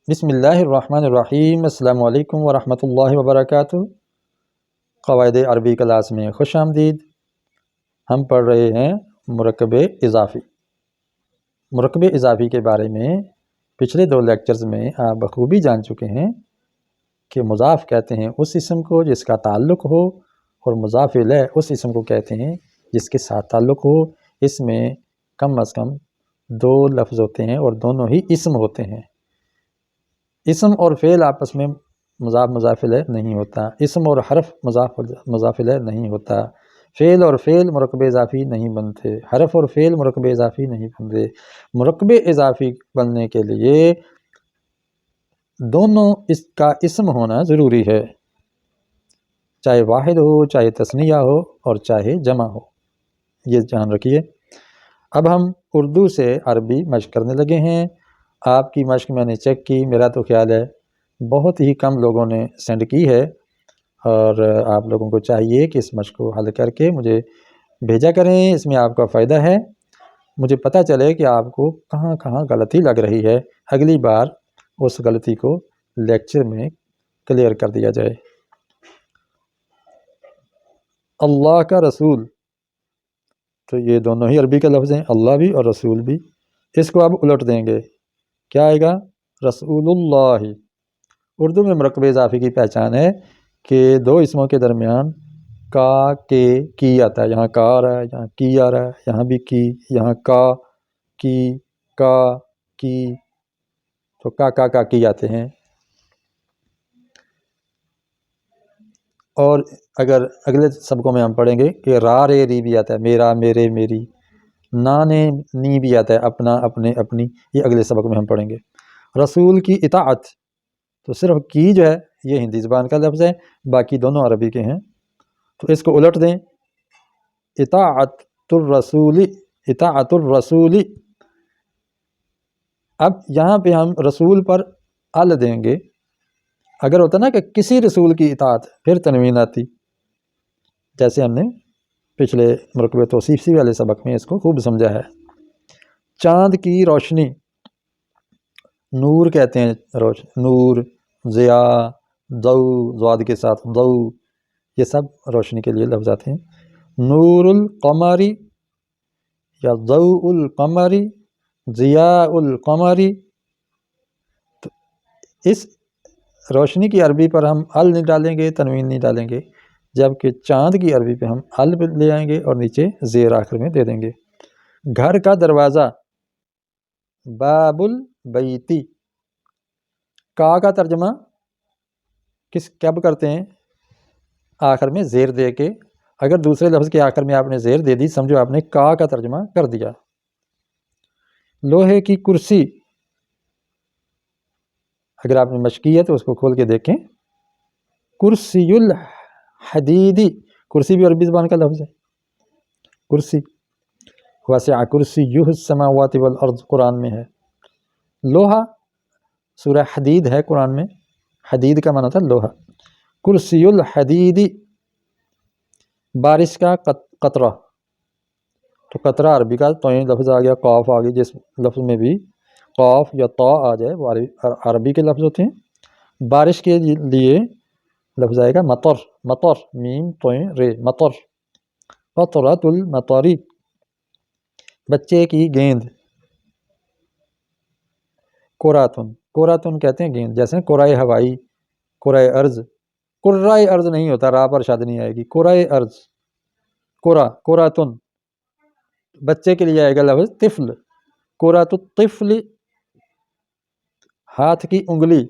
بسم اللہ الرحمن الرحیم۔ السلام علیکم ورحمۃ اللہ وبرکاتہ۔ قواعد عربی کلاس میں خوش آمدید۔ ہم پڑھ رہے ہیں مرکب اضافی۔ مرکب اضافی کے بارے میں پچھلے 2 لیکچرز میں آپ بخوبی جان چکے ہیں کہ مضاف کہتے ہیں اس اسم کو جس کا تعلق ہو، اور مضاف الیہ اس اسم کو کہتے ہیں جس کے ساتھ تعلق ہو۔ اس میں کم از کم 2 لفظ ہوتے ہیں اور دونوں ہی اسم ہوتے ہیں۔ اسم اور فعل آپس میں مضاف الیہ نہیں ہوتا، اسم اور حرف مضاف الیہ نہیں ہوتا، فعل اور فعل مرکب اضافی نہیں بنتے، حرف اور فعل مرکب اضافی نہیں بنتے۔ مرکب اضافی بننے کے لیے دونوں اس کا اسم ہونا ضروری ہے، چاہے واحد ہو، چاہے تثنیہ ہو، اور چاہے جمع ہو، یہ جان رکھیے۔ اب ہم اردو سے عربی مشق کرنے لگے ہیں۔ آپ کی مشق میں نے چیک کی، میرا تو خیال ہے بہت ہی کم لوگوں نے سینڈ کی ہے، اور آپ لوگوں کو چاہیے کہ اس مشق کو حل کر کے مجھے بھیجا کریں۔ اس میں آپ کا فائدہ ہے، مجھے پتہ چلے کہ آپ کو کہاں کہاں غلطی لگ رہی ہے، اگلی بار اس غلطی کو لیکچر میں کلیئر کر دیا جائے۔ اللہ کا رسول، تو یہ دونوں ہی عربی کے لفظ ہیں، اللہ بھی اور رسول بھی۔ اس کو آپ الٹ دیں گے، کیا آئے گا؟ رسول اللہ۔ اردو میں مرکب اضافی کی پہچان ہے کہ 2 اسموں کے درمیان کا کے کی آتا ہے، یہاں کا آ رہا ہے، یہاں کی آ رہا ہے، یہاں بھی کی، یہاں کا کی، کا کی، تو کا کی آتے ہیں۔ اور اگر اگلے سبقوں میں ہم پڑھیں گے کہ را رے ری بھی آتا ہے، میرا، میرے، میری، نا نے نی بھی آتا ہے، اپنا، اپنے، اپنی، یہ اگلے سبق میں ہم پڑھیں گے۔ رسول کی اطاعت، تو صرف کی جو ہے یہ ہندی زبان کا لفظ ہے، باقی دونوں عربی کے ہیں، تو اس کو الٹ دیں، اطاعت الرسول، اطاعت الرسول۔ اب یہاں پہ ہم رسول پر ال دیں گے، اگر ہوتا نا کہ کسی رسول کی اطاعت، پھر تنوین آتی، جیسے ہم نے پچھلے مرکب توصیفی والے سبق میں اس کو خوب سمجھا ہے۔ چاند کی روشنی، نور کہتے ہیں نور، ضیاء، ضوء، ضاد کے ساتھ ضوء، یہ سب روشنی کے لیے لفظ آتے ہیں۔ نور القمری یا ضوء القمری، ضیاء القمری، تو اس روشنی کی عربی پر ہم ال نہیں ڈالیں گے، تنوین نہیں ڈالیں گے، جبکہ چاند کی عربی پہ ہم ال لے آئیں گے اور نیچے زیر آخر میں دے دیں گے۔ گھر کا دروازہ، باب البیتی، کا ترجمہ کب کرتے ہیں؟ آخر میں زیر دے کے۔ اگر دوسرے لفظ کے آخر میں آپ نے زیر دے دی، سمجھو آپ نے کا ترجمہ کر دیا۔ لوہے کی کرسی، اگر آپ نے مشق کی ہے تو اس کو کھول کے دیکھیں، کرسی الحدیدی، کرسی بھی عربی زبان کا لفظ ہے، کرسی، وسع کرسیہ السماوات والارض قرآن میں ہے۔ لوہا سورہ حدید ہے قرآن میں، حدید کا معنی تھا لوہا۔ کرسی الحدیدی، بارش کا قطرہ، تو قطرہ عربی کا توئیں لفظ آ گیا، قاف آ گئی، جس لفظ میں بھی قاف یا طا آ جائے وہ عربی کے لفظ ہوتے ہیں۔ بارش کے لیے لفظ آئے گا مطر، مطر، میم توئیں رے، مطر۔ قطرۃ المطری، بچے کی گیند۔ کراتن، کراتن کہتے ہیں گیند، جیسے کرۂ ہوائی، کرۂ ارض، کرۂ ارض نہیں ہوتا، راہ پر شاد نہیں آئے گی، کرۂ ارض، کراتن۔ بچے کے لیے آئے گا لفظ طفل، کرۃ الطفل، ہاتھ کی انگلی،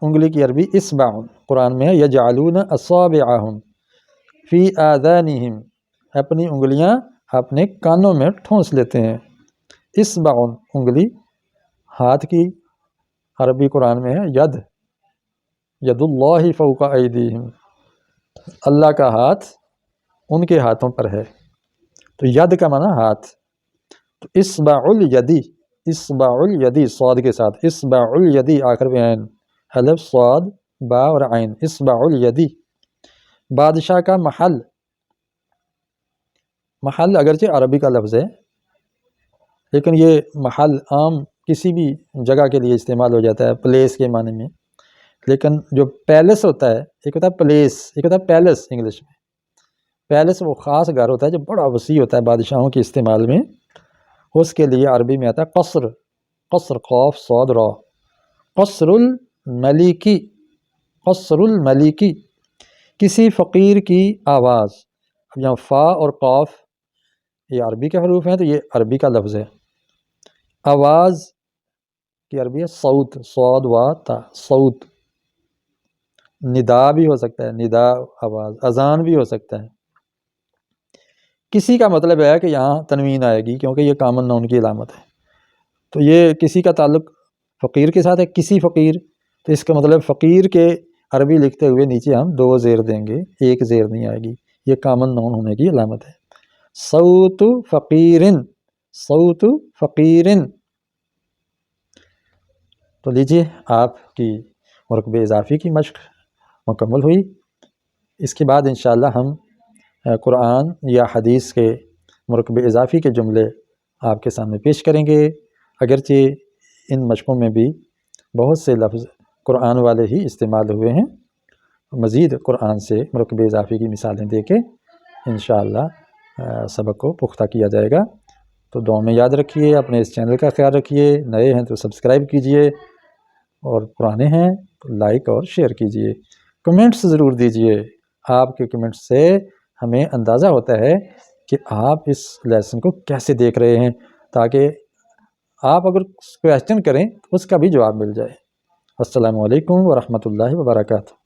انگلی کی عربی اصبع، قرآن میں ہے یجعلون اصابعہم فی آذانہم، اپنی انگلیاں اپنے کانوں میں ٹھونس لیتے ہیں۔ اصبع انگلی، ہاتھ کی عربی قرآن میں ہے ید، ید اللہ فوق ایدیہم، اللہ کا ہاتھ ان کے ہاتھوں پر ہے، تو ید کا معنی ہاتھ، تو اصبع الیدی، اصبع الیدی صاد کے ساتھ، اصبع الیدی آخر میں عین، الف صاد با اور عین، اصبع الیدی۔ بادشاہ کا محل، محل اگرچہ عربی کا لفظ ہے لیکن یہ محل عام کسی بھی جگہ کے لیے استعمال ہو جاتا ہے پلیس کے معنی میں، لیکن جو پیلس ہوتا ہے، ایک ہوتا ہے پلیس، ایک ہوتا ہے پیلس انگلش میں۔ پیلس وہ خاص گھر ہوتا ہے جو بڑا وسیع ہوتا ہے بادشاہوں کے استعمال میں، اس کے لیے عربی میں آتا ہے قصر، قصر قاف صاد را، قصر الملکی، قصر الملکی، کسی فقیر کی آواز۔ اب یہاں فا اور قاف یہ عربی کے حروف ہیں تو یہ عربی کا لفظ ہے۔ آواز کی عربی ہے صوت، صاد و تا، صوت۔ ندا بھی ہو سکتا ہے، ندا آواز، اذان بھی ہو سکتا ہے۔ کسی کا مطلب ہے کہ یہاں تنوین آئے گی کیونکہ یہ کامن نون کی علامت ہے، تو یہ کسی کا تعلق فقیر کے ساتھ ہے، کسی فقیر، تو اس کا مطلب فقیر کے عربی لکھتے ہوئے نیچے ہم 2 زیر دیں گے، ایک زیر نہیں آئے گی، یہ کامن نون ہونے کی علامت ہے۔ صوت فقیرن، صوت فقیرن۔ تو لیجئے آپ کی مرکب اضافی کی مشق مکمل ہوئی۔ اس کے بعد انشاءاللہ ہم قرآن یا حدیث کے مرکب اضافی کے جملے آپ کے سامنے پیش کریں گے، اگرچہ ان مشقوں میں بھی بہت سے لفظ قرآن والے ہی استعمال ہوئے ہیں، مزید قرآن سے مرکب اضافی کی مثالیں دے کے انشاءاللہ سبق کو پختہ کیا جائے گا۔ تو دعا میں یاد رکھیے، اپنے اس چینل کا خیال رکھیے، نئے ہیں تو سبسکرائب کیجئے اور پرانے ہیں تو لائک اور شیئر کیجئے۔ کمنٹس ضرور دیجئے، آپ کے کمنٹس سے ہمیں اندازہ ہوتا ہے کہ آپ اس لیسن کو کیسے دیکھ رہے ہیں، تاکہ آپ اگر کویسچن کریں تو اس کا بھی جواب مل جائے۔ السلام علیکم ورحمۃ اللہ وبرکاتہ۔